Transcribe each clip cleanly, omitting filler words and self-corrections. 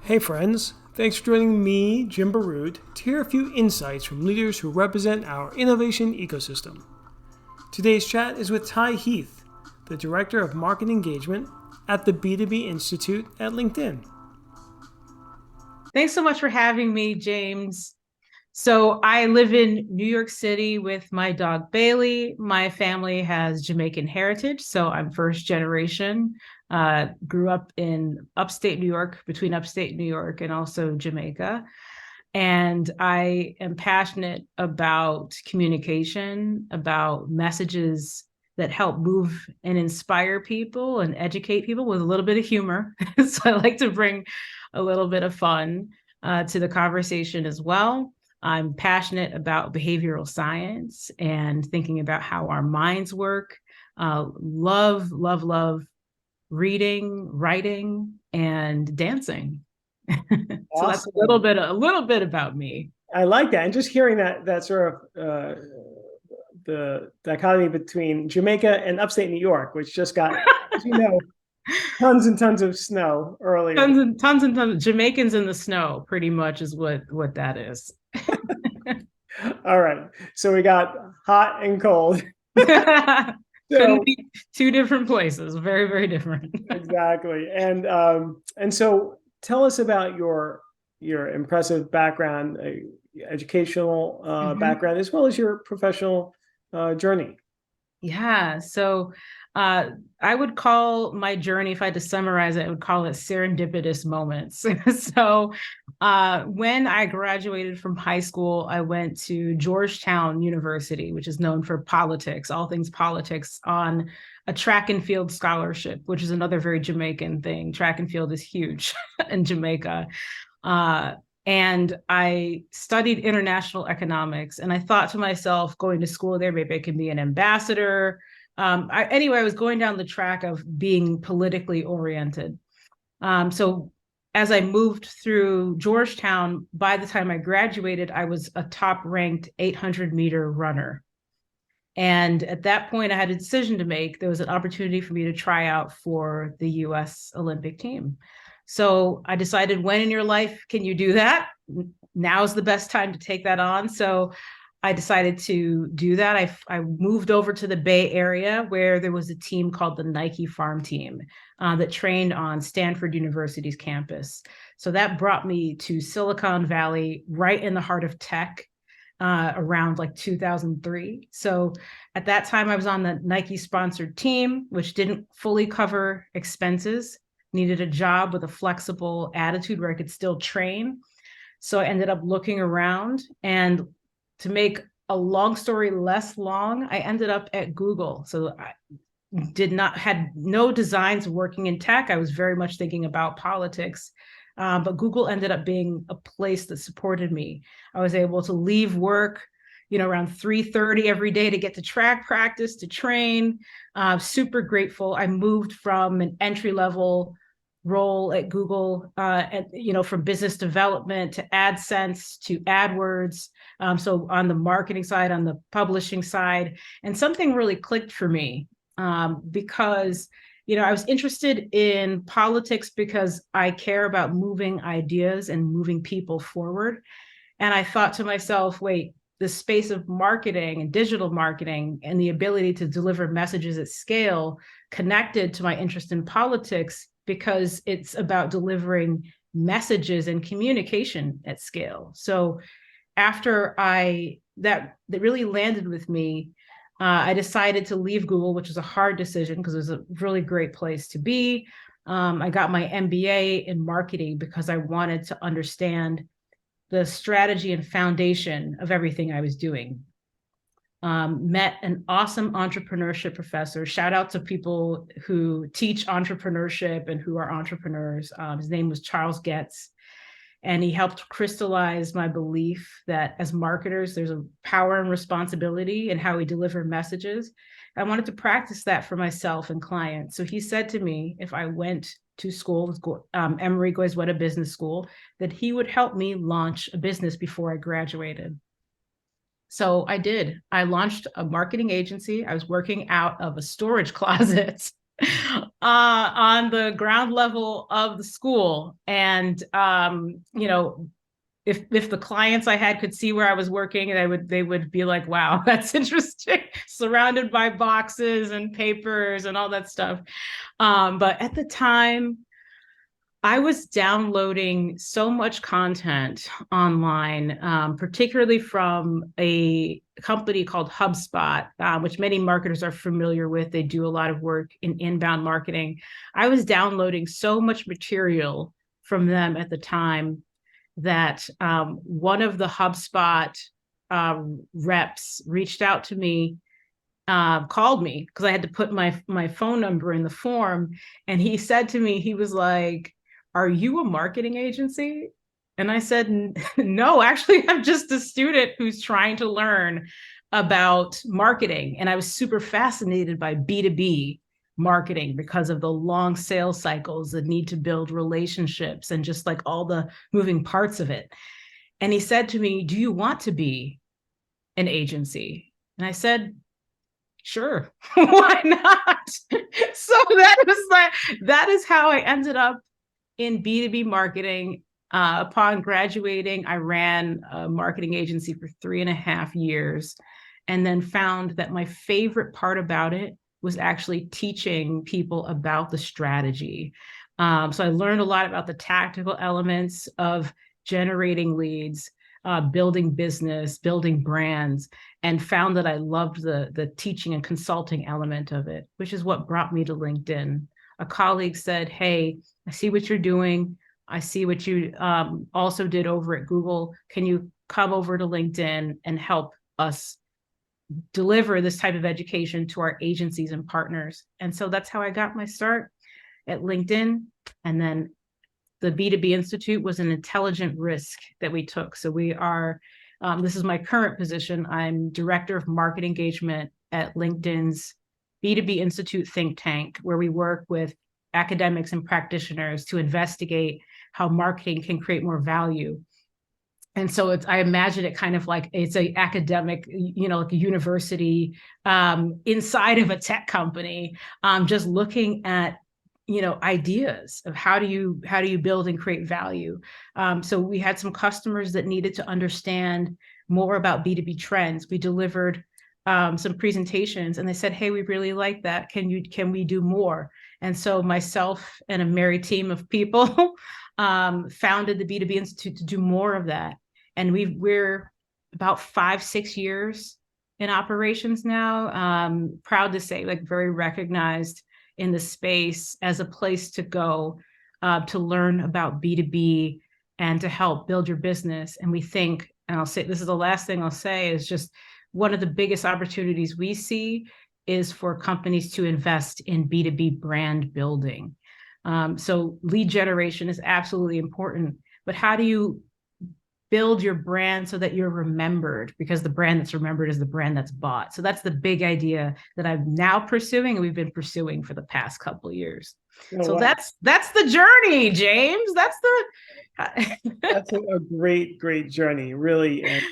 Hey friends, thanks for joining me, Jim Baroud, to hear a few insights from leaders who represent our innovation ecosystem. Today's chat is with Ty Heath, the Director of Market Engagement at the B2B Institute at LinkedIn. Thanks so much for having me, James. So I live in New York City with my dog Bailey. My family has Jamaican heritage, so I'm first generation. Grew up in upstate New York, between upstate New York and also Jamaica. And I am passionate about communication, about messages that help move and inspire people and educate people with a little bit of humor. So I like to bring a little bit of fun to the conversation as well. I'm passionate about behavioral science and thinking about how our minds work. Love reading, writing, and dancing. So that's Awesome. a little bit about me. I like that. And just hearing that sort of the dichotomy between Jamaica and upstate New York, which just got, as you know, tons and tons of snow earlier. Tons of Jamaicans in the snow, pretty much is what that is. All right. So we got hot and cold. Couldn't So be two different places. Very, very different. exactly. And so tell us about your impressive background, educational Mhm. background, as well as your professional journey. Yeah. So uh, I would call my journey, if I had to summarize it, I would call it serendipitous moments. So when I graduated from high school, I went to Georgetown University, which is known for politics, all things politics, on a track and field scholarship, which is another very Jamaican thing. Track and field is huge in Jamaica. Uh, and I studied international economics. And I thought to myself, going to school there, maybe I can be an ambassador. Anyway, I was going down the track of being politically oriented. So as I moved through Georgetown, by the time I graduated, I was a top ranked 800-meter runner. And at that point, I had a decision to make. There was an opportunity for me to try out for the US Olympic team. So I decided, when in your life can you do that? Now's the best time to take that on. So I decided to do that. I moved over to the Bay Area, where there was a team called the Nike Farm Team that trained on Stanford University's campus. So that brought me to Silicon Valley, right in the heart of tech, around like 2003. So at that time, I was on the Nike sponsored team, which didn't fully cover expenses, needed a job with a flexible attitude where I could still train. So I ended up looking around, and to make a long story less long, I ended up at Google. So I had no designs working in tech. I was very much thinking about politics. But Google ended up being a place that supported me. I was able to leave work, around 3:30 every day to get to track practice, to train. Super grateful. I moved from an entry level role at Google, and from business development to AdSense to AdWords. So on the marketing side, on the publishing side, and something really clicked for me, because I was interested in politics because I care about moving ideas and moving people forward. And I thought to myself, wait, the space of marketing and digital marketing and the ability to deliver messages at scale connected to my interest in politics, because it's about delivering messages and communication at scale. So after that really landed with me, I decided to leave Google, which was a hard decision because it was a really great place to be. I got my MBA in marketing because I wanted to understand the strategy and foundation of everything I was doing. Met an awesome entrepreneurship professor. Shout out to people who teach entrepreneurship and who are entrepreneurs. His name was Charles Getz. And he helped crystallize my belief that as marketers, there's a power and responsibility in how we deliver messages. I wanted to practice that for myself and clients. So he said to me, if I went to school, Emory Goizueta Business School, that he would help me launch a business before I graduated. So I did. I launched a marketing agency. I was working out of a storage closet on the ground level of the school. And if the clients I had could see where I was working, they would be like, wow, that's interesting, surrounded by boxes and papers and all that stuff. But at the time, I was downloading so much content online, particularly from a company called HubSpot, which many marketers are familiar with. They do a lot of work in inbound marketing. I was downloading so much material from them at the time that one of the HubSpot reps reached out to me, called me because I had to put my phone number in the form, and he said to me, he was like, "Are you a marketing agency?" And I said, "No, actually, I'm just a student who's trying to learn about marketing." And I was super fascinated by B2B marketing because of the long sales cycles, the need to build relationships, and just like all the moving parts of it. And he said to me, "Do you want to be an agency?" And I said, "Sure, why not?" So that is how I ended up in B2B marketing. Upon graduating, I ran a marketing agency for 3.5 years, and then found that my favorite part about it was actually teaching people about the strategy. So I learned a lot about the tactical elements of generating leads, building business, building brands, and found that I loved the teaching and consulting element of it, which is what brought me to LinkedIn. A colleague said, "Hey, I see what you're doing. I see what you also did over at Google. Can you come over to LinkedIn and help us deliver this type of education to our agencies and partners?" And so that's how I got my start at LinkedIn. And then the B2B Institute was an intelligent risk that we took. So we are, this is my current position. I'm Director of Market Engagement at LinkedIn's B2B Institute think tank, where we work with academics and practitioners to investigate how marketing can create more value. And so I imagine it kind of like it's a academic, like a university inside of a tech company, just looking at ideas of how do you build and create value. So we had some customers that needed to understand more about B2B trends. We delivered some presentations, and they said, "Hey, we really like that. Can we do more?" And so myself and a merry team of people founded the B2B Institute to do more of that. And we're about 5-6 years in operations now. Proud to say, like, very recognized in the space as a place to go to learn about B2B and to help build your business. And we think, and I'll say, this is the last thing I'll say, is just one of the biggest opportunities we see is for companies to invest in B2B brand building. So lead generation is absolutely important, but how do you build your brand so that you're remembered? Because the brand that's remembered is the brand that's bought. So that's the big idea that I'm now pursuing, and we've been pursuing for the past couple of years. Oh, so wow. That's the journey, James. That's a great journey, really. And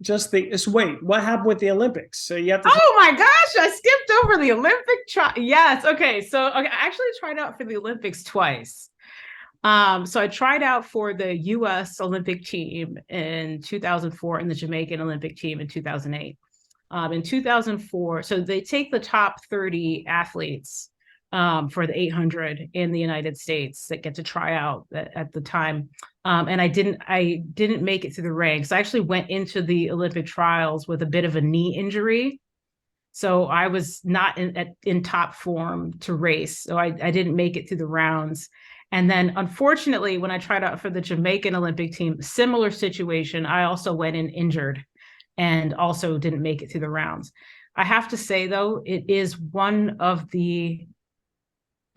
just wait, what happened with the Olympics? So you have to. Oh my gosh, I skipped over the Olympic Yes. Okay. So I actually tried out for the Olympics twice. So I tried out for the U.S. Olympic team in 2004 and the Jamaican Olympic team in 2008. In 2004, so they take the top 30 athletes for the 800 in the United States that get to try out at the time. And I didn't make it through the ranks. I actually went into the Olympic trials with a bit of a knee injury. So I was not in top form to race. So I didn't make it through the rounds. And then, unfortunately, when I tried out for the Jamaican Olympic team, similar situation, I also went in injured and also didn't make it through the rounds. I have to say, though, it is one of the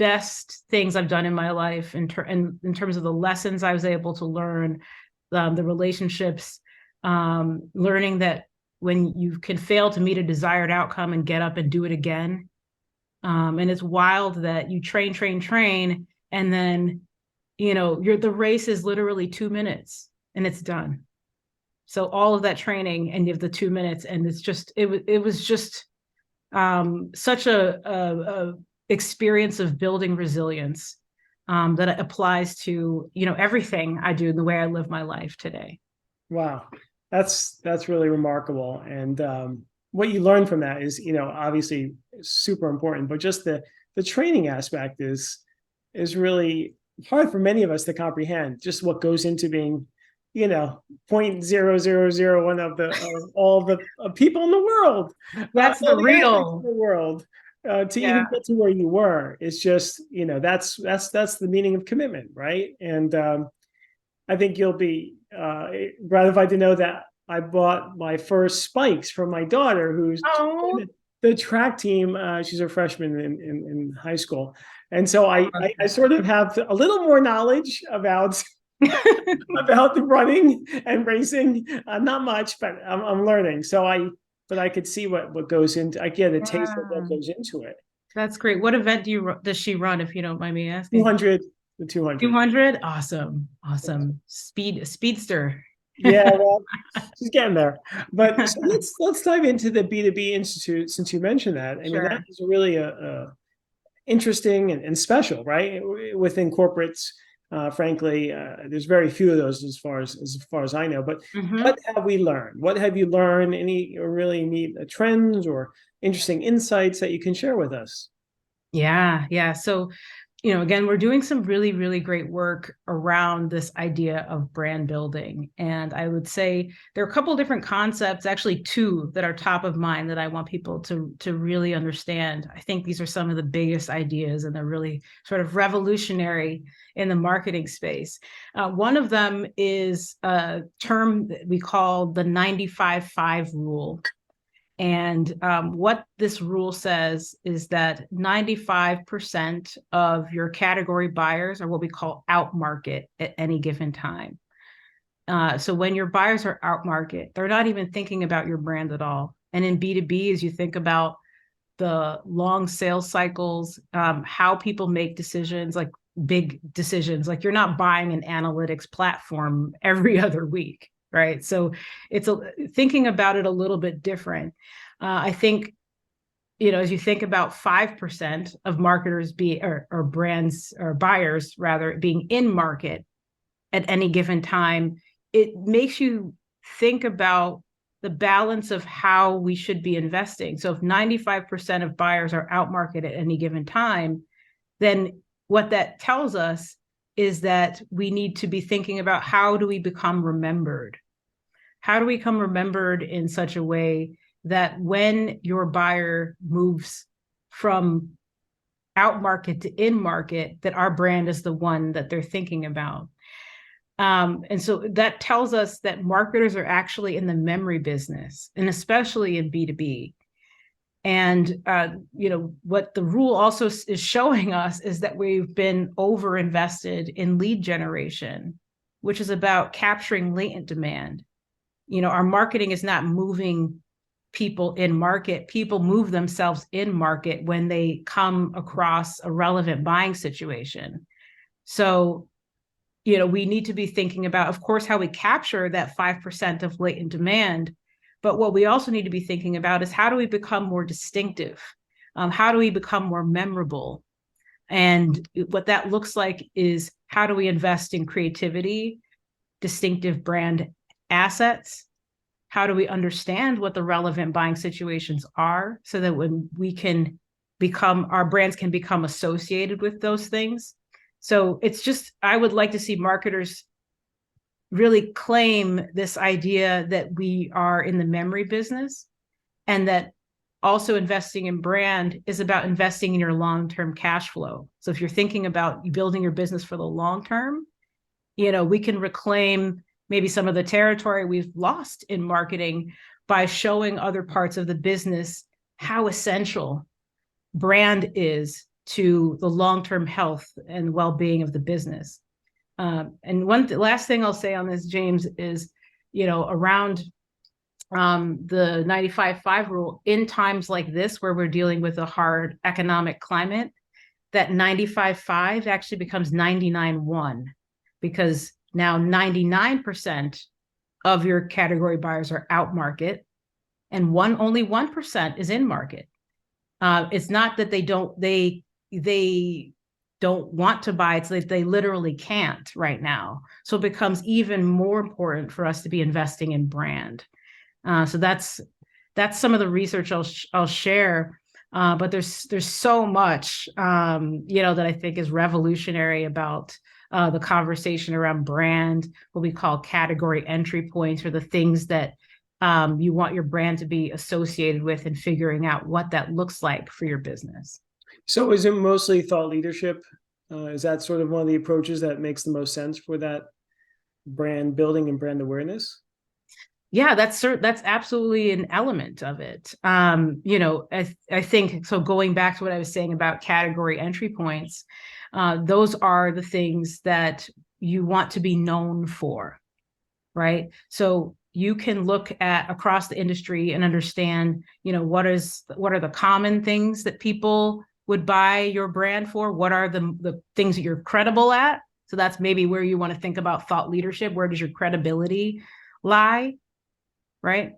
best things I've done in my life in terms of the lessons I was able to learn, the relationships, learning that when you can fail to meet a desired outcome and get up and do it again. And it's wild that you train, and then, the race is literally 2 minutes and it's done. So all of that training, and you have the 2 minutes, and it was just such a experience of building resilience that applies to, everything I do and the way I live my life today. Wow, that's really remarkable. And what you learn from that is, obviously super important, but just the training aspect is really hard for many of us to comprehend. Just what goes into being, 0.0001 of all the people in the world, That's the all the athletes in real. the world. To Yeah. even get to where you were, it's just, that's the meaning of commitment, right? And I think you'll be gratified to know that I bought my first spikes from my daughter, who's Oh, the track team. She's a freshman in high school, and so I sort of have a little more knowledge about about the running and racing. Not much, but I'm learning. But I could see what goes into. I get a taste of what wow. goes into it. That's great. What event does she run, if you don't mind me Two asking? hundred, the 200. 200? Awesome. Awesome. Speedster. Yeah, well, she's getting there. But so let's dive into the B2B Institute since you mentioned that. I mean, that Sure. is really a interesting and special, right? Within corporates, frankly, there's very few of those as far as I know. But Hmm. what have we learned? What have you learned? Any really neat trends or interesting insights that you can share with us? Yeah. Yeah. So, again, we're doing some really, really great work around this idea of brand building. And I would say there are a couple of different concepts, actually two that are top of mind that I want people to really understand. I think these are some of the biggest ideas and they're really sort of revolutionary in the marketing space. One of them is a term that we call the 95-5 rule. And what this rule says is that 95% of your category buyers are what we call out market at any given time. So when your buyers are out market, they're not even thinking about your brand at all. And in B2B, as you think about the long sales cycles, how people make decisions, like big decisions, like you're not buying an analytics platform every other week, right? So thinking about it a little bit different. I think, as you think about 5% of marketers or brands or buyers rather being in market at any given time, it makes you think about the balance of how we should be investing. So if 95% of buyers are out market at any given time, then what that tells us is that we need to be thinking about how do we become remembered? How do we become remembered in such a way that when your buyer moves from out market to in market, that our brand is the one that they're thinking about? And so that tells us that marketers are actually in the memory business, and especially in B2B. And what the rule also is showing us is that we've been over invested in lead generation, which is about capturing latent demand. Our marketing is not moving people in market. People move themselves in market when they come across a relevant buying situation. So we need to be thinking about, of course, how we capture that 5% of latent demand. But what we also need to be thinking about is how do we become more distinctive? How do we become more memorable? And what that looks like is how do we invest in creativity, distinctive brand assets? How do we understand what the relevant buying situations are so that when our brands can become associated with those things? So I would like to see marketers really claim this idea that we are in the memory business and that also investing in brand is about investing in your long-term cash flow. So if you're thinking about building your business for the long term, we can reclaim maybe some of the territory we've lost in marketing by showing other parts of the business how essential brand is to the long-term health and well-being of the business. And last thing I'll say on this, James, is, around the 95-5 rule, in times like this, where we're dealing with a hard economic climate, that 95-5 actually becomes 99-1, because now 99% of your category buyers are out market and only 1% is in market. It's not that they they don't want to buy it, so they literally can't right now. So it becomes even more important for us to be investing in brand. So that's some of the research I'll share. But there's so much that I think is revolutionary about the conversation around brand, what we call category entry points, or the things that you want your brand to be associated with, and figuring out what that looks like for your business. So is it mostly thought leadership? Is that sort of one of the approaches that makes the most sense for that brand building and brand awareness? Yeah, that's absolutely an element of it. I think so. Going back to what I was saying about category entry points, those are the things that you want to be known for, right? So you can look at across the industry and understand, what are the common things that people would buy your brand for? What are the things that you're credible at? So that's maybe where you want to think about thought leadership. Where does your credibility lie? Right?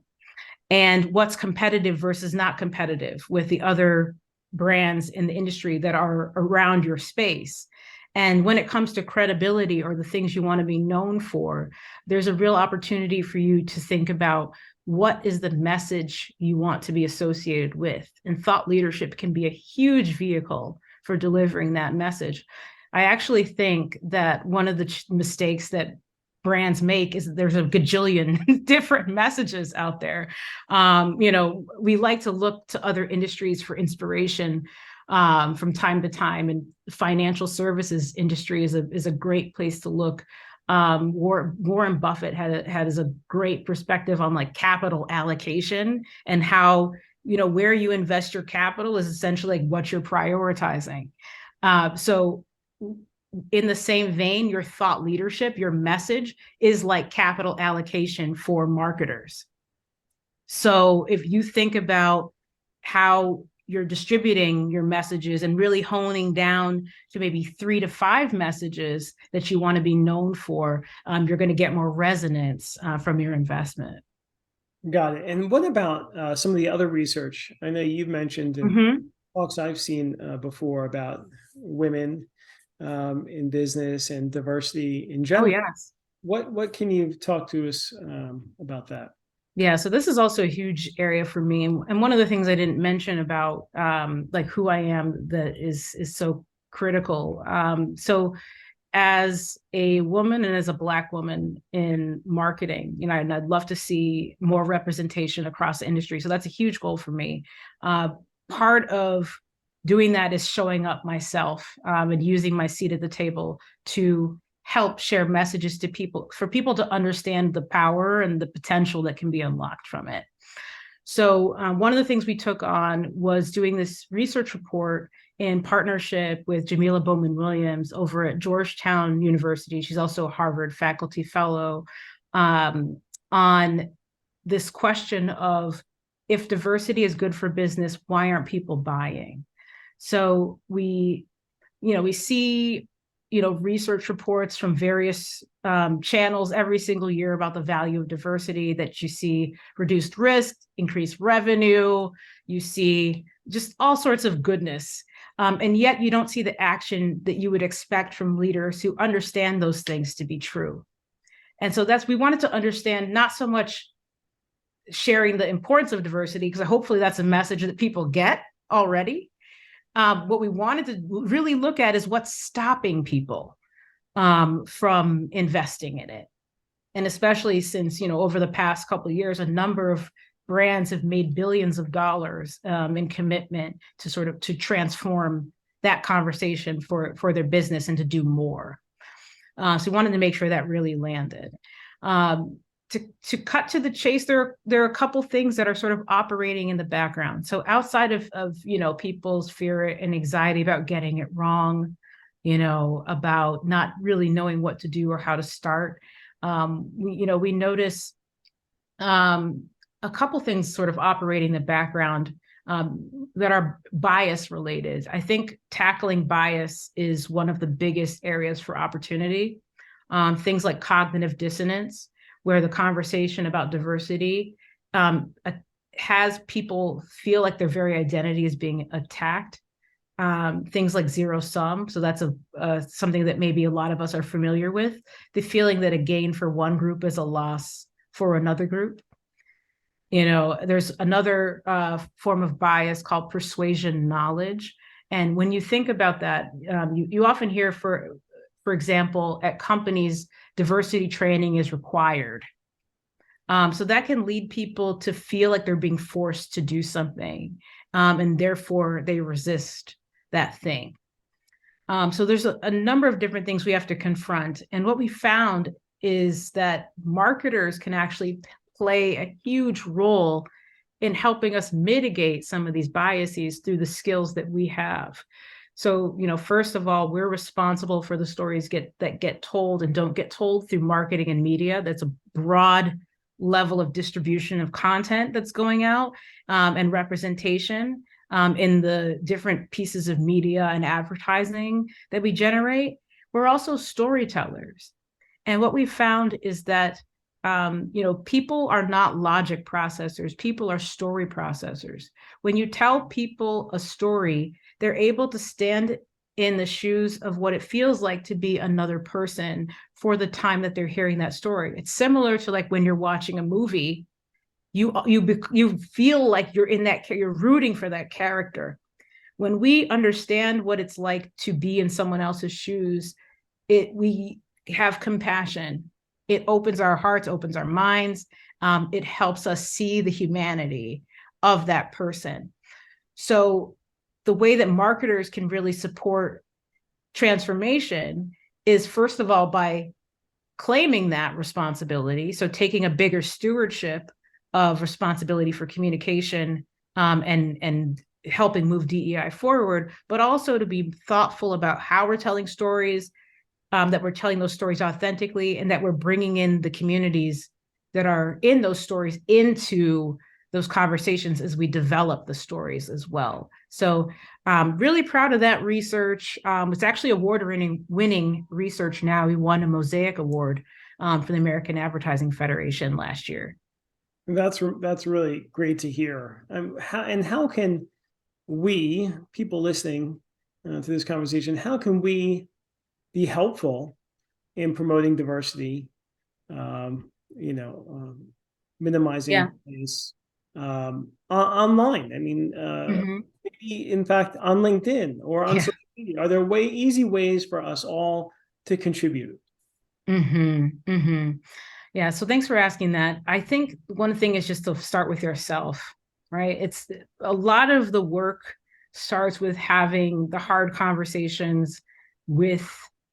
And what's competitive versus not competitive with the other brands in the industry that are around your space. And when it comes to credibility, or the things you want to be known for, there's a real opportunity for you to think about what is the message you want to be associated with. And thought leadership can be a huge vehicle for delivering that message. I actually think that one of the mistakes that brands make is there's a gajillion different messages out there. We like to look to other industries for inspiration from time to time, and the financial services industry is a great place to look. Warren Buffett has a great perspective on like capital allocation, and how where you invest your capital is essentially like what you're prioritizing. So in the same vein, your thought leadership, your message is like capital allocation for marketers. So if you think about how you're distributing your messages and really honing down to maybe 3 to 5 messages that you want to be known for, you're going to get more resonance from your investment. Got it. And what about some of the other research? I know you've mentioned in talks I've seen before about women in business and diversity in general. Oh, yes. What can you talk to us about that? Yeah, so this is also a huge area for me, and one of the things I didn't mention about like who I am that is so critical. So as a woman and as a Black woman in marketing, and I'd love to see more representation across the industry. So that's a huge goal for me. Part of doing that is showing up myself and using my seat at the table to help share messages to people, for people to understand the power and the potential that can be unlocked from it. So one of the things we took on was doing this research report in partnership with Jamila Bowman-Williams over at Georgetown University. She's also a Harvard faculty fellow, on this question of, if diversity is good for business, why aren't people buying? So we see, research reports from various channels every single year about the value of diversity, that you see reduced risk, increased revenue, you see just all sorts of goodness. And yet you don't see the action that you would expect from leaders who understand those things to be true. And so we wanted to understand, not so much sharing the importance of diversity, because hopefully that's a message that people get already. What we wanted to really look at is what's stopping people from investing in it. And especially since, over the past couple of years, a number of brands have made billions of dollars in commitment to transform that conversation for their business and to do more. So we wanted to make sure that really landed. To cut to the chase, there are a couple things that are sort of operating in the background. So outside of people's fear and anxiety about getting it wrong, about not really knowing what to do or how to start, we notice a couple things sort of operating in the background that are bias related. I think tackling bias is one of the biggest areas for opportunity. Things like cognitive dissonance, where the conversation about diversity has people feel like their very identity is being attacked. things like zero sum. So that's something that maybe a lot of us are familiar with. The feeling that a gain for one group is a loss for another group. There's another form of bias called persuasion knowledge. And when you think about that, you often hear, for example, at companies, diversity training is required. So that can lead people to feel like they're being forced to do something, and therefore they resist that thing. So there's a number of different things we have to confront. And what we found is that marketers can actually play a huge role in helping us mitigate some of these biases through the skills that we have. So, first of all, we're responsible for the stories that get told and don't get told through marketing and media. That's a broad level of distribution of content that's going out, and representation in the different pieces of media and advertising that we generate. We're also storytellers. And what we found is that people are not logic processors. People are story processors. When you tell people a story, they're able to stand in the shoes of what it feels like to be another person for the time that they're hearing that story. It's similar to like when you're watching a movie, you feel like you're in that, you're rooting for that character. When we understand what it's like to be in someone else's shoes, we have compassion. It opens our hearts, opens our minds. It helps us see the humanity of that person. So the way that marketers can really support transformation is, first of all, by claiming that responsibility. So taking a bigger stewardship of responsibility for communication, and helping move DEI forward, but also to be thoughtful about how we're telling stories, that we're telling those stories authentically, and that we're bringing in the communities that are in those stories into those conversations as we develop the stories as well. So really proud of that research. It's actually award-winning research now. We won a Mosaic Award for the American Advertising Federation last year. That's really great to hear. How can we, people listening to this conversation, how can we be helpful in promoting diversity, minimizing bias online? I mean, maybe in fact on LinkedIn or on social media. Are there easy ways for us all to contribute? Yeah, so thanks for asking that. I think one thing is just to start with yourself, right? It's a lot of the work starts with having the hard conversations with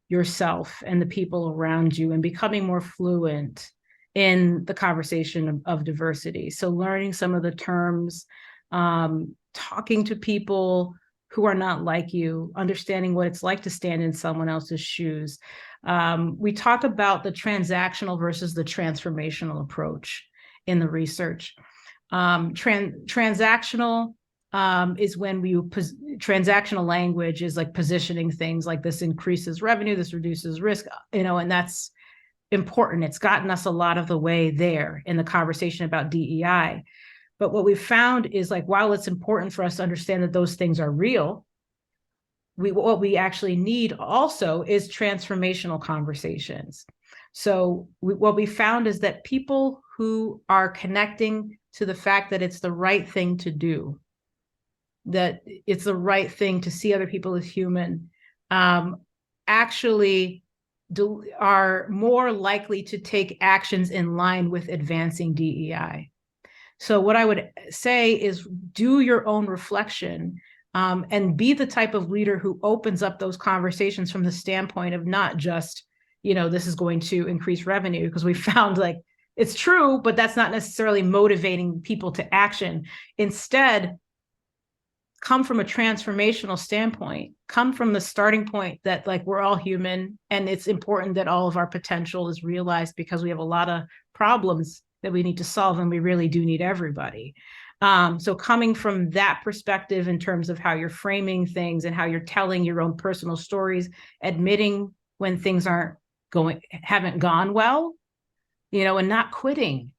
yourself and the people around you, and becoming more fluent in the conversation of diversity. So learning some of the terms, talking to people who are not like you, understanding what it's like to stand in someone else's shoes. We talk about the transactional versus the transformational approach in the research. Transactional is when transactional language is like positioning things like this increases revenue, this reduces risk, and that's important. It's gotten us a lot of the way there in the conversation about DEI. But what we've found is, like, while it's important for us to understand that those things are real, what we actually need also is transformational conversations. So what we found is that people who are connecting to the fact that it's the right thing to do, that it's the right thing to see other people as human, actually are more likely to take actions in line with advancing DEI. So what I would say is do your own reflection, and be the type of leader who opens up those conversations from the standpoint of not just, this is going to increase revenue, because we found like it's true, but that's not necessarily motivating people to action. Instead, come from a transformational standpoint, come from the starting point that like we're all human, and it's important that all of our potential is realized, because we have a lot of problems that we need to solve, and we really do need everybody. So coming from that perspective in terms of how you're framing things and how you're telling your own personal stories, admitting when things haven't gone well, and not quitting,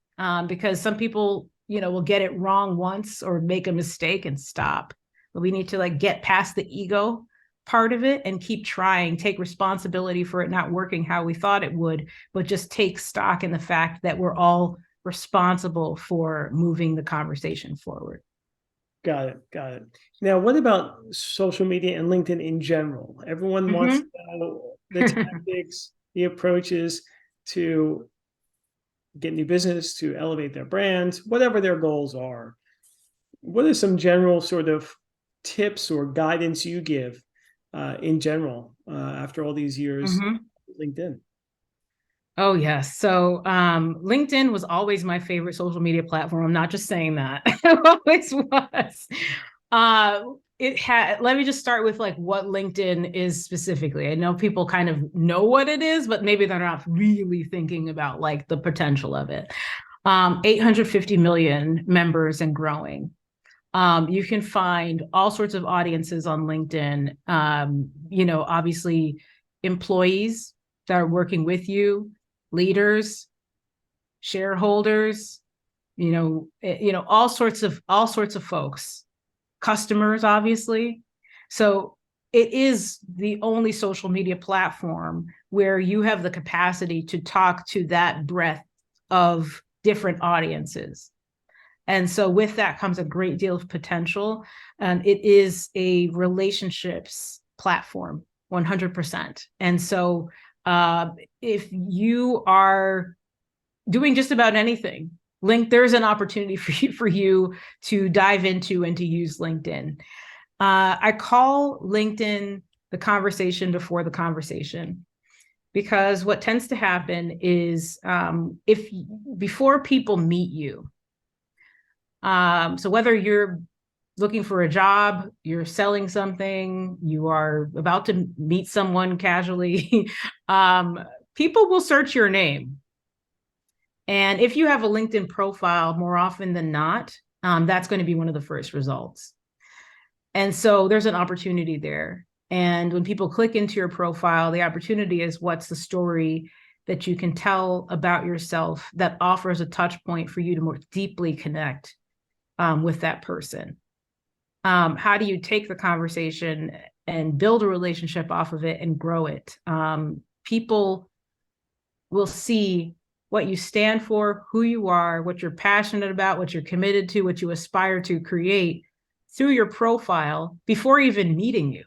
because some people, will get it wrong once or make a mistake and stop. but we need to like get past the ego part of it and keep trying, take responsibility for it not working how we thought it would, but just take stock in the fact that we're all responsible for moving the conversation forward. Got it. Got it. Now, what about social media and LinkedIn in general? Everyone wants to know the tactics, the approaches to get new business, to elevate their brands, whatever their goals are. What are some general sort of tips or guidance you give in general after all these years with LinkedIn? Oh, yes. So LinkedIn was always my favorite social media platform. I'm not just saying that. It always was. Let me just start with like what LinkedIn is specifically. I know people kind of know what it is, but maybe they're not really thinking about like the potential of it. 850 million members and growing. You can find all sorts of audiences on LinkedIn. Obviously employees that are working with you, leaders, shareholders, all sorts of folks, customers, obviously. So it is the only social media platform where you have the capacity to talk to that breadth of different audiences. And so with that comes a great deal of potential. And it is a relationships platform, 100%. And so if you are doing just about anything, there's an opportunity for you to dive into and to use LinkedIn. I call LinkedIn the conversation before the conversation, because what tends to happen is before people meet you, so whether you're looking for a job, you're selling something, you are about to meet someone casually, people will search your name. And if you have a LinkedIn profile, more often than not, that's going to be one of the first results. And so there's an opportunity there. And when people click into your profile, the opportunity is, what's the story that you can tell about yourself that offers a touch point for you to more deeply connect with that person? How do you take the conversation and build a relationship off of it and grow it? People will see what you stand for, who you are, what you're passionate about, what you're committed to, what you aspire to create through your profile before even meeting you.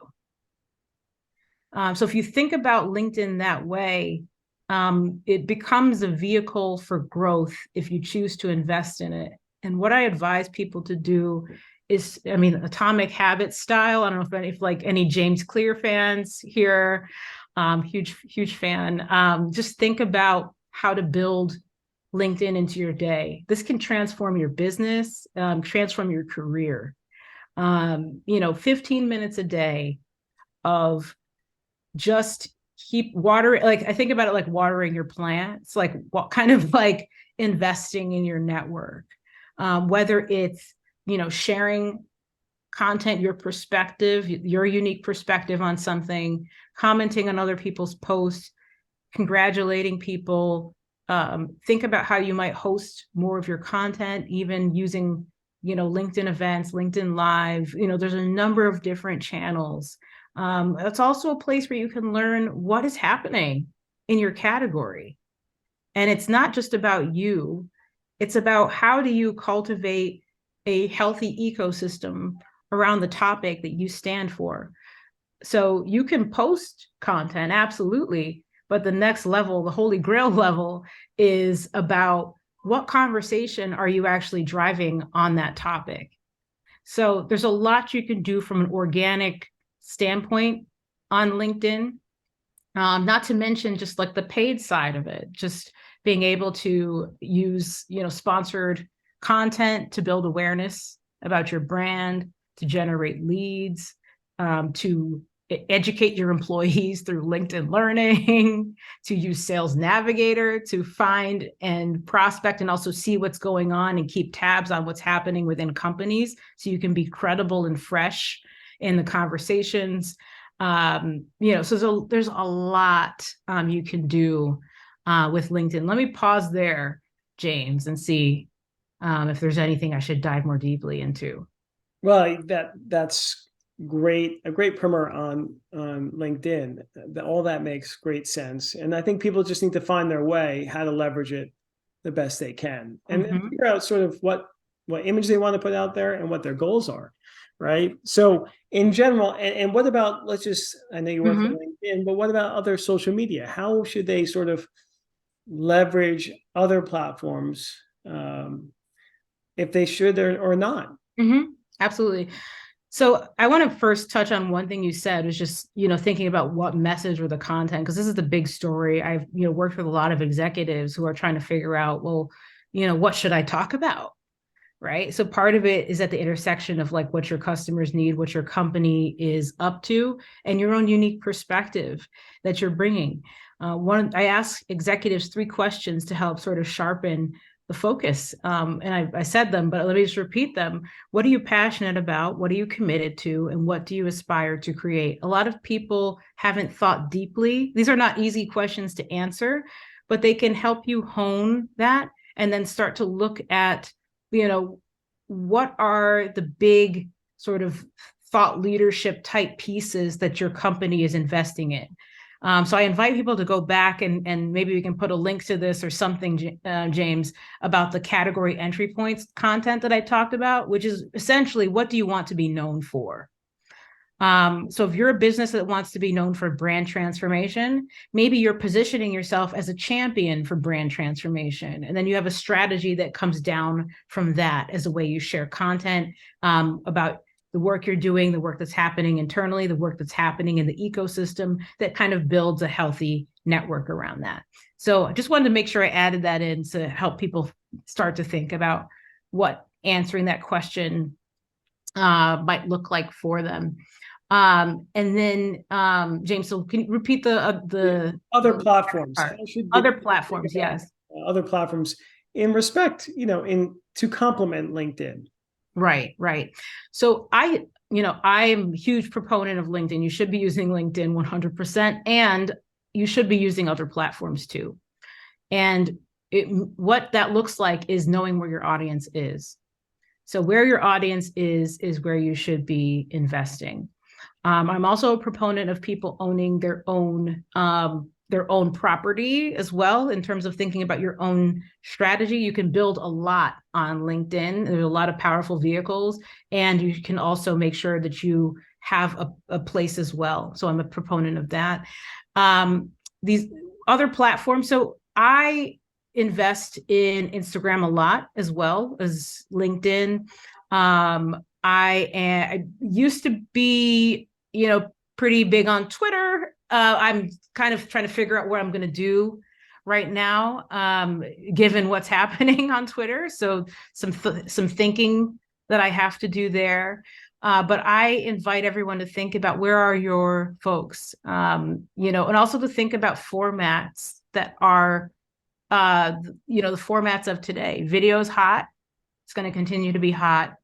So if you think about LinkedIn that way, it becomes a vehicle for growth if you choose to invest in it. And what I advise people to do is, Atomic Habits style. I don't know if like any James Clear fans here, huge fan. Just think about how to build LinkedIn into your day. This can transform your business, transform your career. 15 minutes a day of just keep watering. Like, I think about it like watering your plants, like what kind of like investing in your network, whether it's, sharing content, your perspective, your unique perspective on something, commenting on other people's posts, congratulating people. Think about how you might host more of your content, even using, LinkedIn events, LinkedIn Live. There's a number of different channels. It's also a place where you can learn what is happening in your category. And it's not just about you. It's about how do you cultivate a healthy ecosystem around the topic that you stand for. So you can post content, absolutely. But the next level, the holy grail level, is about what conversation are you actually driving on that topic. So there's a lot you can do from an organic standpoint on LinkedIn, not to mention just like the paid side of it, just being able to use, sponsored content to build awareness about your brand, to generate leads, to educate your employees through LinkedIn Learning, to use Sales Navigator to find and prospect and also see what's going on and keep tabs on what's happening within companies so you can be credible and fresh in the conversations. So there's a lot you can do with LinkedIn. Let me pause there, James, and see if there's anything I should dive more deeply into. Well, that's great, a great primer on LinkedIn. All that makes great sense. And I think people just need to find their way, how to leverage it the best they can, and then Mhm. figure out sort of what image they want to put out there and what their goals are, right? So in general, and what about, let's just, I know you work for Mhm. LinkedIn, but what about other social media? How should they sort of leverage other platforms, if they should or not? Mhm. Absolutely. So I want to first touch on one thing you said, was just, thinking about what message or the content, because this is the big story. I've, worked with a lot of executives who are trying to figure out, well, what should I talk about? Right. So part of it is at the intersection of like what your customers need, what your company is up to, and your own unique perspective that you're bringing. I ask executives 3 questions to help sort of sharpen the focus. And I said them, but let me just repeat them. What are you passionate about? What are you committed to? And what do you aspire to create? A lot of people haven't thought deeply. These are not easy questions to answer, but they can help you hone that and then start to look at, what are the big sort of thought leadership type pieces that your company is investing in. So I invite people to go back and maybe we can put a link to this or something, James, about the category entry points content that I talked about, which is essentially, what do you want to be known for? So if you're a business that wants to be known for brand transformation, maybe you're positioning yourself as a champion for brand transformation. And then you have a strategy that comes down from that as a way you share content, about the work you're doing, the work that's happening internally, the work that's happening in the ecosystem that kind of builds a healthy network around that. So I just wanted to make sure I added that in to help people start to think about what answering that question might look like for them. And then, James, so can you repeat Other the platforms, how part? should Other they think platforms, about yes. other platforms in respect, in to complement LinkedIn? Right, right. So I'm a huge proponent of LinkedIn. You should be using LinkedIn 100%, and you should be using other platforms too. And what that looks like is knowing where your audience is. So where your audience is where you should be investing. I'm also a proponent of people owning their own property as well, in terms of thinking about your own strategy. You can build a lot on LinkedIn. There's a lot of powerful vehicles, and you can also make sure that you have a place as well. So I'm a proponent of that. These other platforms. So I invest in Instagram a lot as well as LinkedIn. I used to be, pretty big on Twitter. I'm kind of trying to figure out what I'm going to do right now, given what's happening on Twitter. So some thinking that I have to do there. But I invite everyone to think about, where are your folks, and also to think about formats that are, the formats of today. Video is hot. It's going to continue to be hot.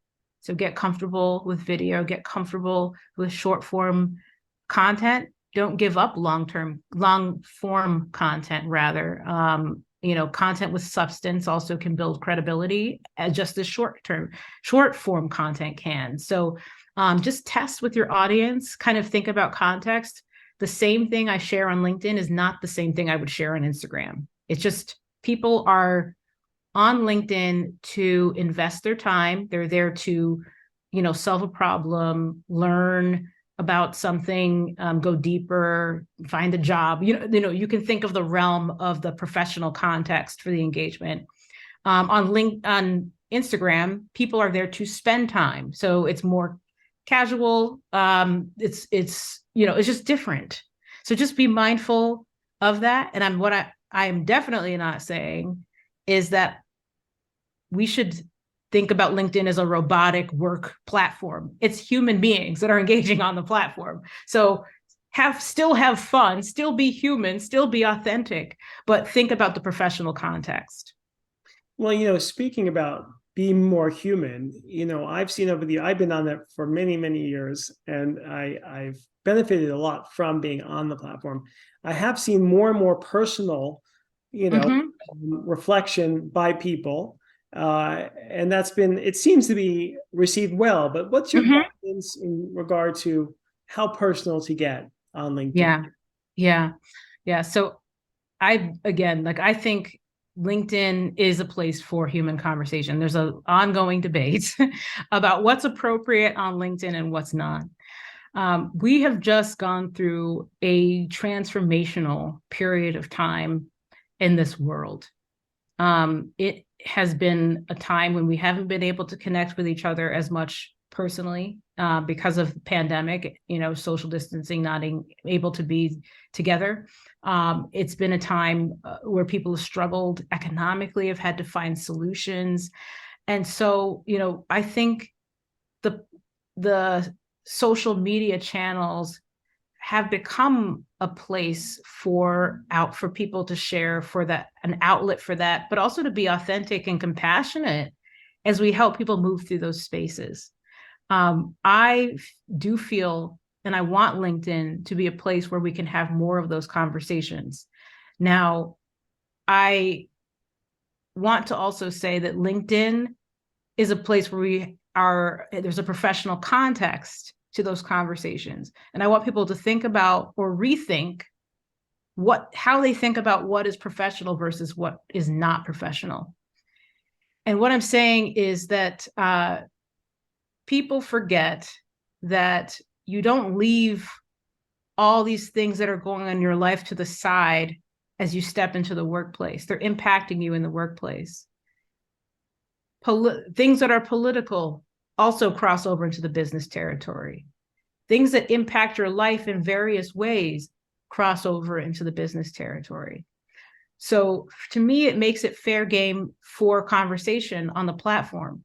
So get comfortable with video, get comfortable with short form content. Don't give up long form content, rather. Content with substance also can build credibility, as just as short form content can. So just test with your audience, kind of think about context. The same thing I share on LinkedIn is not the same thing I would share on Instagram. It's just, people are on LinkedIn to invest their time. They're there to, solve a problem, learn about something, go deeper, find a job. You can think of the realm of the professional context for the engagement. On Instagram, people are there to spend time, so it's more casual. It's just different. So just be mindful of that. And I'm definitely not saying is that we should think about LinkedIn as a robotic work platform. It's human beings that are engaging on the platform. So still have fun, still be human, still be authentic, but think about the professional context. Well, speaking about being more human, I've seen over I've been on that for many, many years, and I've benefited a lot from being on the platform. I have seen more and more personal, Mm-hmm. reflection by people. And it seems to be received well. But what's your Mhm. guidance in regard to how personal to get on LinkedIn? Yeah. Yeah. Yeah. So again, like I think LinkedIn is a place for human conversation. There's an ongoing debate about what's appropriate on LinkedIn and what's not. We have just gone through a transformational period of time in this world. It has been a time when we haven't been able to connect with each other as much personally because of the pandemic, social distancing, not able to be together. It's been a time where people have struggled economically, have had to find solutions. And so, I think the the social media channels have become a place for people to share, for that, an outlet for that, but also to be authentic and compassionate as we help people move through those spaces. I do feel, and I want LinkedIn to be a place where we can have more of those conversations. Now, I want to also say that LinkedIn is a place where there's a professional context to those conversations. And I want people to think about or rethink how they think about what is professional versus what is not professional. And what I'm saying is that people forget that you don't leave all these things that are going on in your life to the side as you step into the workplace. They're impacting you in the workplace. Things that are political also cross over into the business territory. Things that impact your life in various ways cross over into the business territory. So to me, it makes it fair game for conversation on the platform.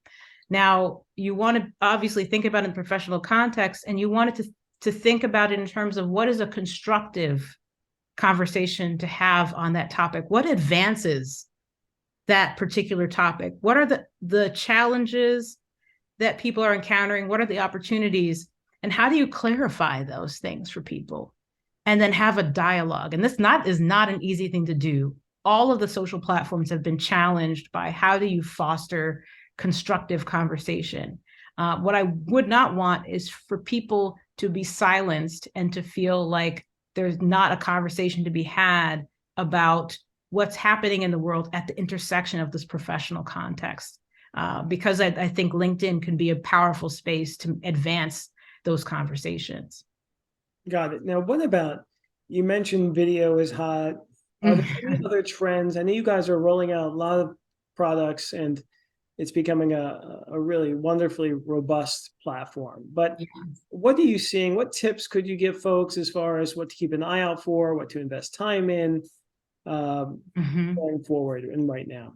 Now, you want to obviously think about it in professional context, and you want it to think about it in terms of what is a constructive conversation to have on that topic. What advances that particular topic? What are the challenges that people are encountering? What are the opportunities? And how do you clarify those things for people? And then have a dialogue. And this is not an easy thing to do. All of the social platforms have been challenged by how do you foster constructive conversation. What I would not want is for people to be silenced and to feel like there's not a conversation to be had about what's happening in the world at the intersection of this professional context. Because I think LinkedIn can be a powerful space to advance those conversations. Got it. Now, you mentioned video is hot. Are there any other trends? I know you guys are rolling out a lot of products and it's becoming a really wonderfully robust platform. But what are you seeing? What tips could you give folks as far as what to keep an eye out for, what to invest time in going forward and right now?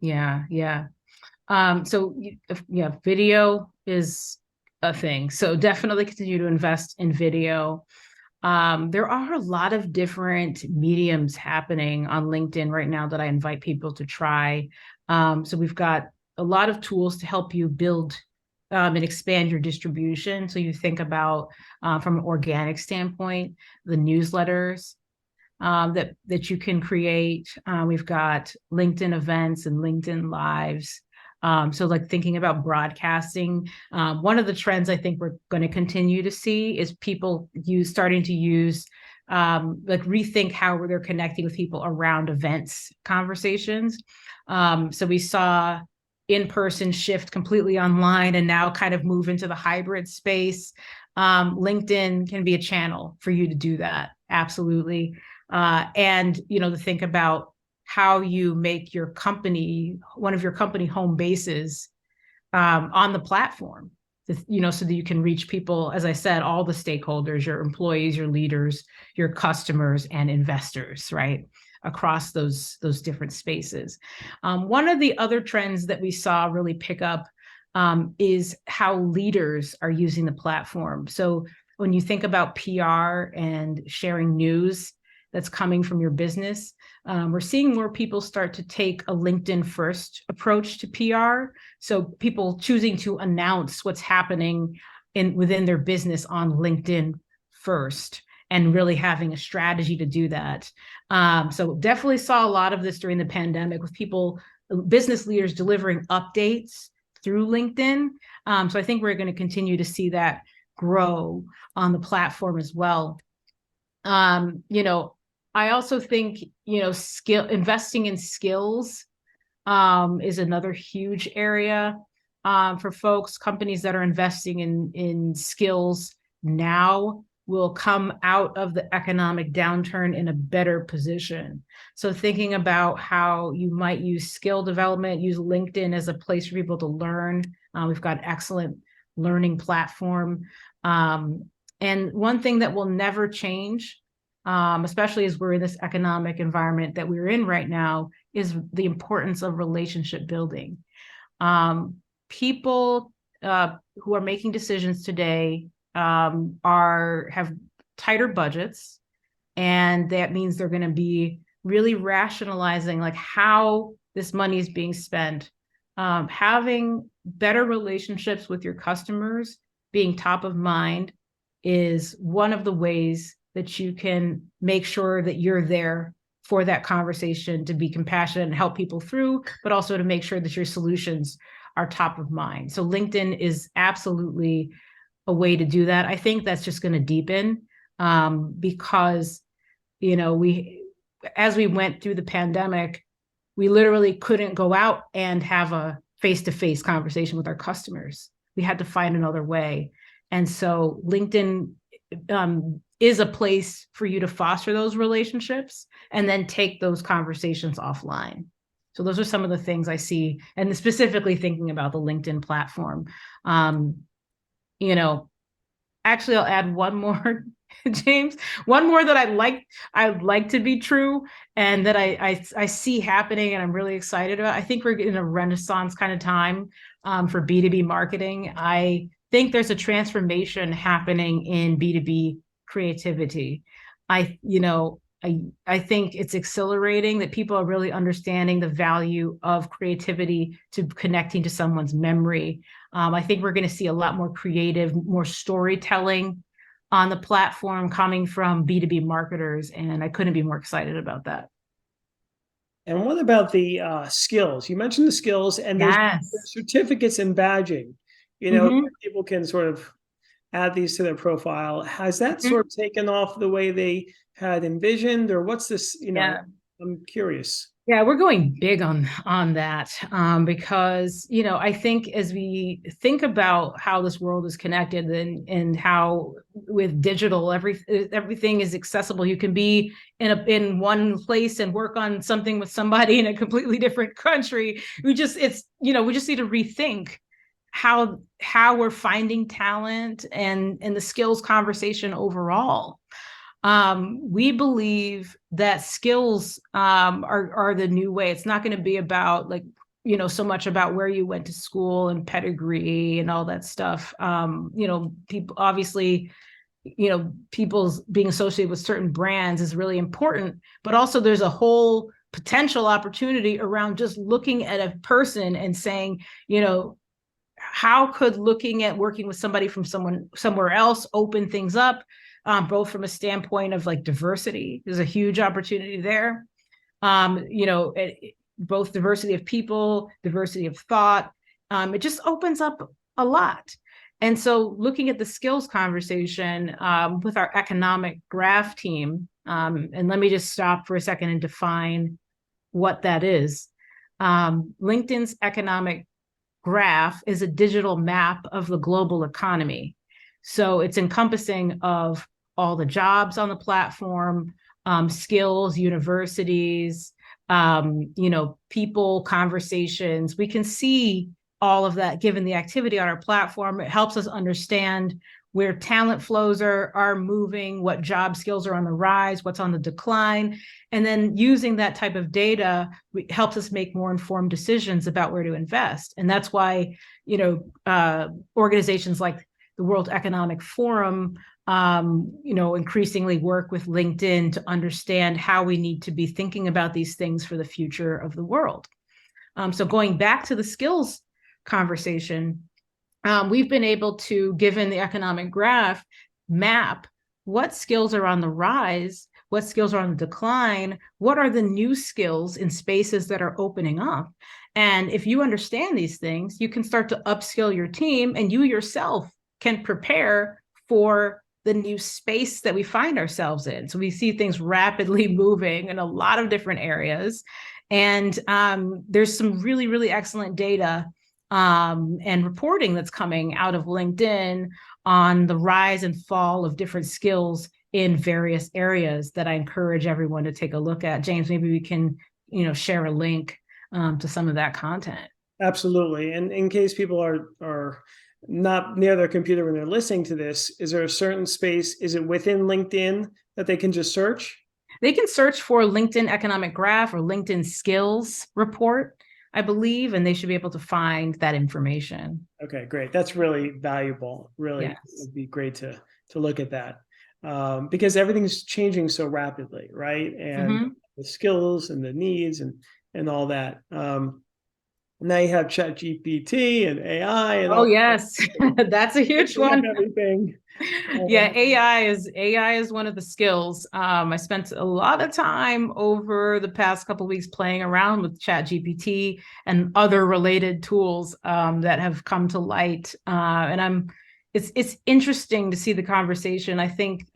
Yeah, yeah. So yeah, video is a thing. So definitely continue to invest in video. There are a lot of different mediums happening on LinkedIn right now that I invite people to try. So we've got a lot of tools to help you build and expand your distribution. So you think about from an organic standpoint, the newsletters that you can create. We've got LinkedIn events and LinkedIn lives. So like thinking about broadcasting, one of the trends I think we're going to continue to see is people starting to use like rethink how they're connecting with people around events conversations. So we saw in-person shift completely online and now kind of move into the hybrid space. LinkedIn can be a channel for you to do that. Absolutely. And, to think about how you make your company, one of your company home bases on the platform, so that you can reach people, as I said, all the stakeholders, your employees, your leaders, your customers, and investors, right? Across those different spaces. One of the other trends that we saw really pick up is how leaders are using the platform. So when you think about PR and sharing news that's coming from your business, we're seeing more people start to take a LinkedIn first approach to PR. So people choosing to announce what's happening within their business on LinkedIn first, and really having a strategy to do that. So definitely saw a lot of this during the pandemic with people business leaders delivering updates through LinkedIn. So I think we're going to continue to see that grow on the platform as well. I also think, investing in skills is another huge area for folks. Companies that are investing in skills now will come out of the economic downturn in a better position. So thinking about how you might use skill development, use LinkedIn as a place for people to learn. We've got an excellent learning platform. And one thing that will never change, especially as we're in this economic environment that we're in right now, is the importance of relationship building. People who are making decisions today have tighter budgets, and that means they're going to be really rationalizing like how this money is being spent. Having better relationships with your customers, being top of mind, is one of the ways that you can make sure that you're there for that conversation, to be compassionate and help people through, but also to make sure that your solutions are top of mind. So LinkedIn is absolutely a way to do that. I think that's just going to deepen because, as we went through the pandemic, we literally couldn't go out and have a face-to-face conversation with our customers. We had to find another way. And so LinkedIn is a place for you to foster those relationships and then take those conversations offline. So those are some of the things I see, and specifically thinking about the LinkedIn platform. Actually, I'll add one more, James, one more that I'd like to be true, and that I see happening, and I'm really excited about. I think we're in a renaissance kind of time for B2B marketing. I think there's a transformation happening in B2B creativity. I think it's accelerating, that people are really understanding the value of creativity to connecting to someone's memory. I think we're going to see a lot more creative, more storytelling on the platform coming from B2B marketers, and I couldn't be more excited about that. And what about the skills? You mentioned the skills, and there's certificates and badging. People can sort of add these to their profile. Has that sort of taken off the way they had envisioned, or what's this? I'm curious. Yeah, we're going big on that because, I think as we think about how this world is connected and how with digital, everything is accessible. You can be in one place and work on something with somebody in a completely different country. We just need to rethink how we're finding talent and the skills conversation overall. We believe that skills are the new way. It's not going to be about so much about where you went to school and pedigree and all that stuff. People obviously, people's being associated with certain brands is really important, but also there's a whole potential opportunity around just looking at a person and saying, how could looking at working with somebody from somewhere else open things up? Both from a standpoint of diversity, there's a huge opportunity there. Both diversity of people, diversity of thought, it just opens up a lot. And so looking at the skills conversation with our economic graph team, and let me just stop for a second and define what that is. LinkedIn's economic graph is a digital map of the global economy. So it's encompassing of all the jobs on the platform, skills, universities, people, conversations. We can see all of that given the activity on our platform. It helps us understand where talent flows are moving, what job skills are on the rise, what's on the decline. And then using that type of data helps us make more informed decisions about where to invest. And that's why, organizations like the World Economic Forum, increasingly work with LinkedIn to understand how we need to be thinking about these things for the future of the world. So going back to the skills conversation, we've been able to, given the economic graph, map what skills are on the rise, what skills are on the decline, what are the new skills in spaces that are opening up, And if you understand these things, you can start to upskill your team, and you yourself can prepare for the new space that we find ourselves in. So we see things rapidly moving in a lot of different areas. And there's some really, really excellent data and reporting that's coming out of LinkedIn on the rise and fall of different skills in various areas that I encourage everyone to take a look at. James, maybe we can, share a link to some of that content. Absolutely. And in case people are not near their computer when they're listening to this, is there a certain space? Is it within LinkedIn that they can just search? They can search for LinkedIn Economic Graph or LinkedIn Skills Report, I believe, and they should be able to find that information. Okay, great. That's really valuable. Really, yes. It'd be great to look at that because everything's changing so rapidly, right? And the skills and the needs and all that. Now you have ChatGPT and AI and all. Yes, that's a huge one. Everything. Yeah, AI is one of the skills. I spent a lot of time over the past couple of weeks playing around with ChatGPT and other related tools that have come to light, and it's interesting to see the conversation. I think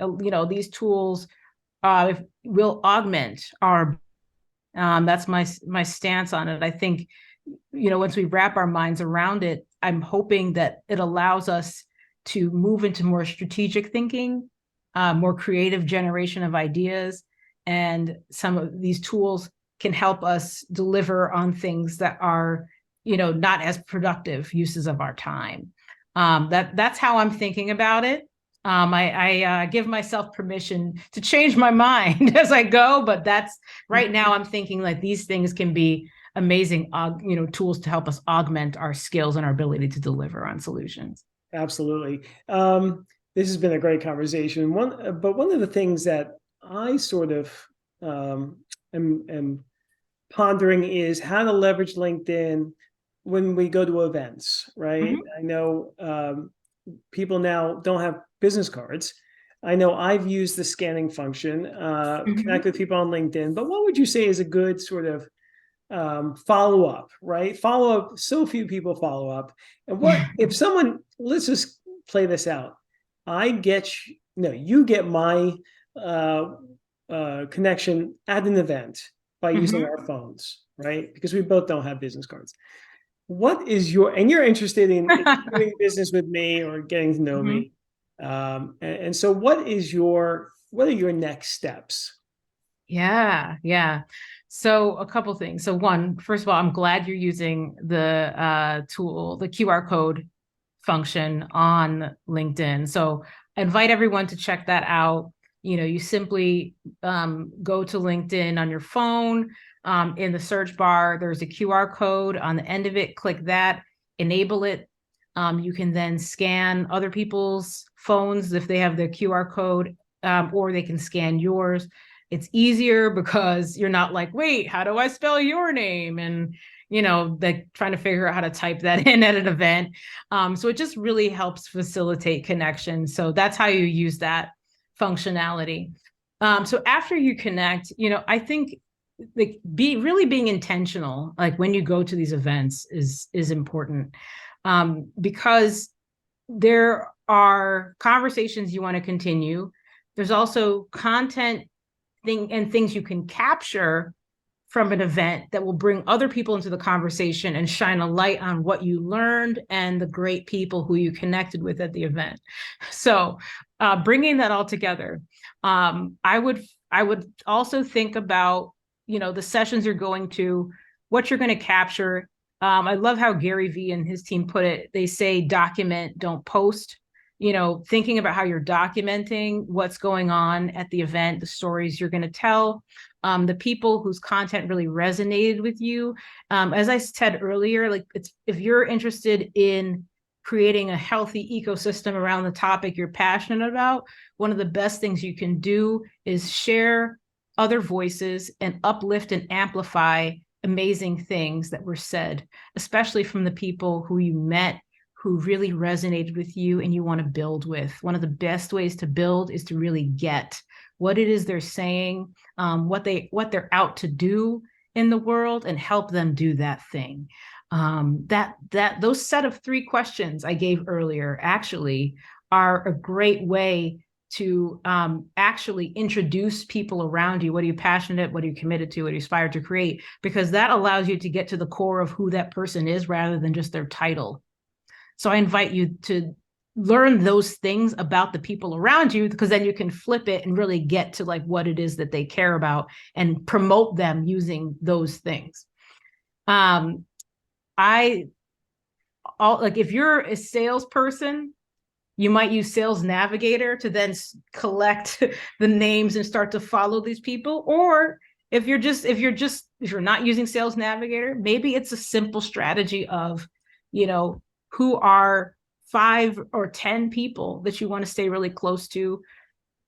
these tools will augment our. That's my stance on it. I think once we wrap our minds around it, I'm hoping that it allows us to move into more strategic thinking, more creative generation of ideas. And some of these tools can help us deliver on things that are, not as productive uses of our time. That's how I'm thinking about it. I give myself permission to change my mind as I go, but that's right now I'm thinking like these things can be amazing, tools to help us augment our skills and our ability to deliver on solutions. Absolutely. This has been a great conversation. One of the things that I sort of am pondering is how to leverage LinkedIn when we go to events, right? I know people now don't have business cards. I know I've used the scanning function, connect with people on LinkedIn, but what would you say is a good sort of follow up, right? Follow up. So few people follow up. And what if someone, let's just play this out. You get my connection at an event by using our phones, right? Because we both don't have business cards. What is and you're interested in doing business with me or getting to know me. And so what are your next steps? Yeah. So a couple things. So one, first of all, I'm glad you're using the tool, the QR code function on LinkedIn. So I invite everyone to check that out. You simply go to LinkedIn on your phone. In the search bar, there's a QR code on the end of it. Click that, enable it. You can then scan other people's phones if they have the QR code, or they can scan yours. It's easier because you're not like, wait, how do I spell your name? And, they're trying to figure out how to type that in at an event. So it just really helps facilitate connection. So that's how you use that functionality. So after you connect, I think like being intentional, like when you go to these events is important, because there are conversations you want to continue. There's also content and things you can capture from an event that will bring other people into the conversation and shine a light on what you learned and the great people who you connected with at the event. So bringing that all together, I would also think about, the sessions you're going to, what you're going to capture. I love how Gary Vee and his team put it. They say, document, don't post. Thinking about how you're documenting what's going on at the event, the stories you're going to tell, the people whose content really resonated with you. As I said earlier, like if you're interested in creating a healthy ecosystem around the topic you're passionate about, one of the best things you can do is share other voices and uplift and amplify amazing things that were said, especially from the people who you met, who really resonated with you and you want to build with. One of the best ways to build is to really get what it is they're saying, what they're out to do, in the world and help them do that thing. Those set of 3 questions I gave earlier actually are a great way to actually introduce people around you. What are you passionate? What are you committed to? What are you aspire to create? Because that allows you to get to the core of who that person is rather than just their title. So I invite you to learn those things about the people around you, because then you can flip it and really get to like what it is that they care about and promote them using those things. If you're a salesperson, you might use Sales Navigator to then collect the names and start to follow these people. Or if you're not using Sales Navigator, maybe it's a simple strategy of, who are 5 or 10 people that you want to stay really close to,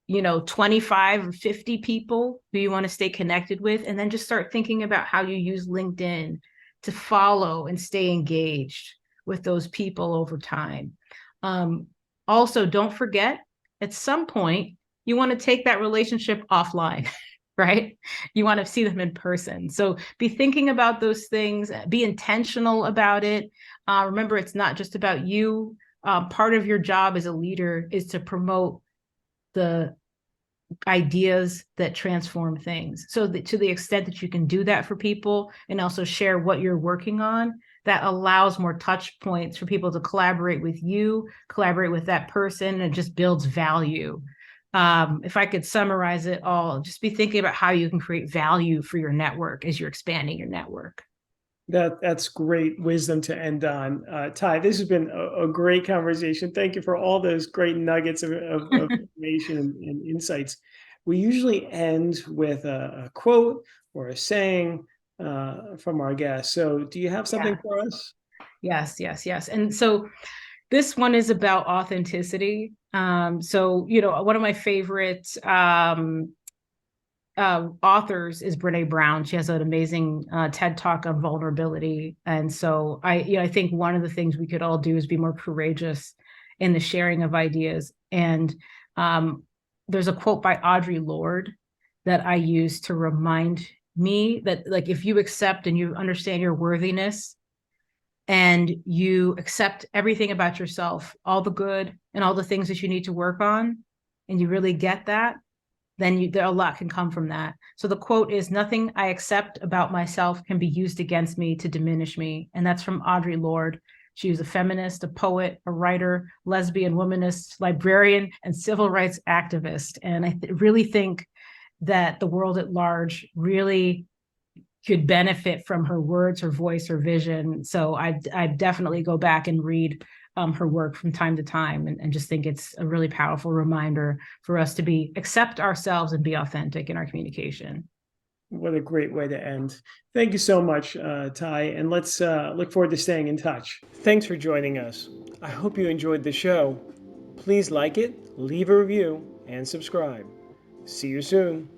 25 or 50 people who you want to stay connected with, and then just start thinking about how you use LinkedIn to follow and stay engaged with those people over time. Also, don't forget, at some point, you want to take that relationship offline, right? You want to see them in person. So be thinking about those things, be intentional about it. Remember, it's not just about you. Part of your job as a leader is to promote the ideas that transform things. So to the extent that you can do that for people and also share what you're working on, that allows more touch points for people to collaborate with you, collaborate with that person, and just builds value. If I could summarize it all, just be thinking about how you can create value for your network as you're expanding your network. That's great wisdom to end on. Ty, this has been a great conversation. Thank you for all those great nuggets of information and insights. We usually end with a quote or a saying from our guests. So do you have something for us? Yes. And so this one is about authenticity. One of my favorite authors is Brene Brown. She has an amazing TED Talk on vulnerability. And so I think one of the things we could all do is be more courageous in the sharing of ideas. And there's a quote by Audre Lorde that I use to remind me that, like, if you accept and you understand your worthiness and you accept everything about yourself, all the good and all the things that you need to work on, and you really get that, then a lot can come from that. So the quote is, "Nothing I accept about myself can be used against me to diminish me." And that's from Audre Lorde. She was a feminist, a poet, a writer, lesbian, womanist, librarian, and civil rights activist. And I really think that the world at large really could benefit from her words, her voice, her vision. So I definitely go back and read her work from time to time, and just think it's a really powerful reminder for us to accept ourselves and be authentic in our communication. What a great way to end. Thank you so much, Ty, and let's look forward to staying in touch. Thanks for joining us. I hope you enjoyed the show. Please like it, leave a review, and subscribe. See you soon.